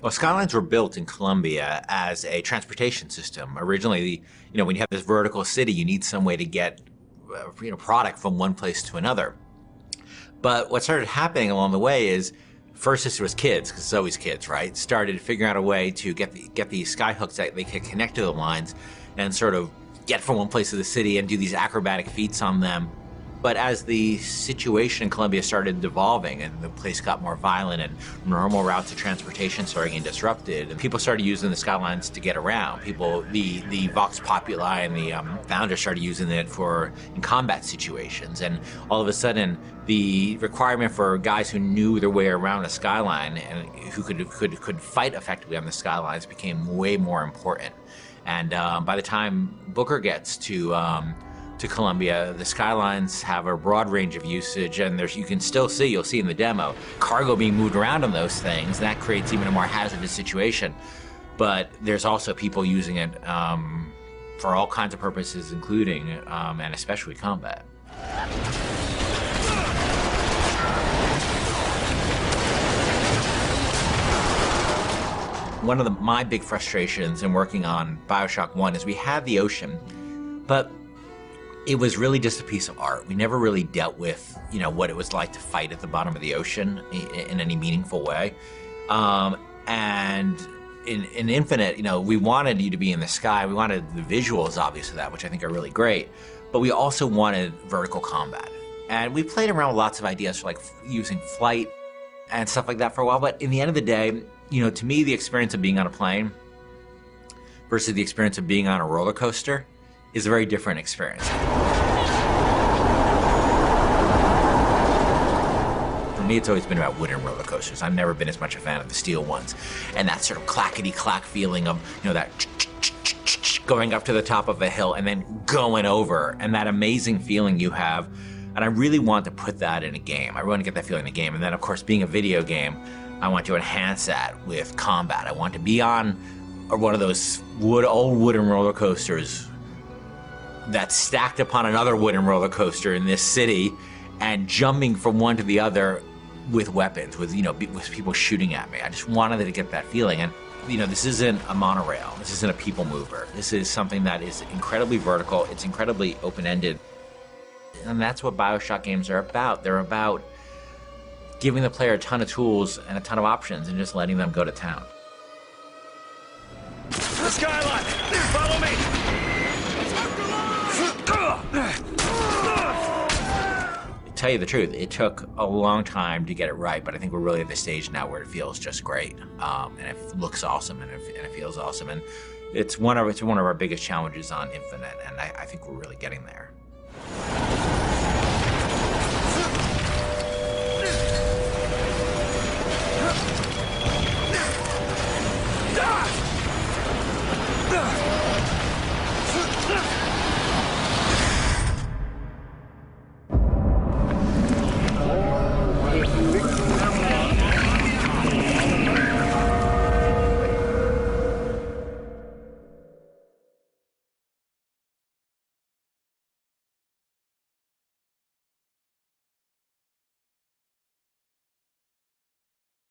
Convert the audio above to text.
Well, Skylines were built in Colombia as a transportation system. Originally, when you have this vertical city, you need some way to get, product from one place to another. But what started happening along the way is, first it was kids, because it's always kids, right? Started figuring out a way to get these sky hooks that they could connect to the lines and sort of get from one place to the city and do these acrobatic feats on them. But as the situation in Colombia started devolving and the place got more violent and normal routes of transportation started getting disrupted, and people started using the Skylines to get around. The Vox Populi and the founders started using it in combat situations. And all of a sudden, the requirement for guys who knew their way around a skyline and who could fight effectively on the Skylines became way more important. And by the time Booker gets to Colombia, the Skylines have a broad range of usage, and you'll see in the demo, cargo being moved around on those things. That creates even a more hazardous situation. But there's also people using it for all kinds of purposes, including and especially combat. One of my big frustrations in working on BioShock 1 is we had the ocean, but it was really just a piece of art. We never really dealt with, what it was like to fight at the bottom of the ocean in any meaningful way. And in Infinite, we wanted you to be in the sky. We wanted the visuals, obviously, of that, which I think are really great. But we also wanted vertical combat. And we played around with lots of ideas for using flight and stuff like that for a while. But in the end of the day, to me, the experience of being on a plane versus the experience of being on a roller coaster is a very different experience. For me, it's always been about wooden roller coasters. I've never been as much a fan of the steel ones. And that sort of clackety-clack feeling of, that going up to the top of a hill and then going over, and that amazing feeling you have. And I really want to put that in a game. I want to get that feeling in a game. And then, of course, being a video game, I want to enhance that with combat. I want to be on one of those old wooden roller coasters that's stacked upon another wooden roller coaster in this city and jumping from one to the other with weapons, with people shooting at me. I just wanted to get that feeling. And this isn't a monorail. This isn't a people mover. This is something that is incredibly vertical. It's incredibly open-ended. And that's what BioShock games are about. They're about giving the player a ton of tools and a ton of options and just letting them go to town. The Skyline! Follow me! To tell you the truth, it took a long time to get it right, but I think we're really at the stage now where it feels just great. And it looks awesome and it feels awesome. And it's one of our biggest challenges on Infinite, and I think we're really getting there.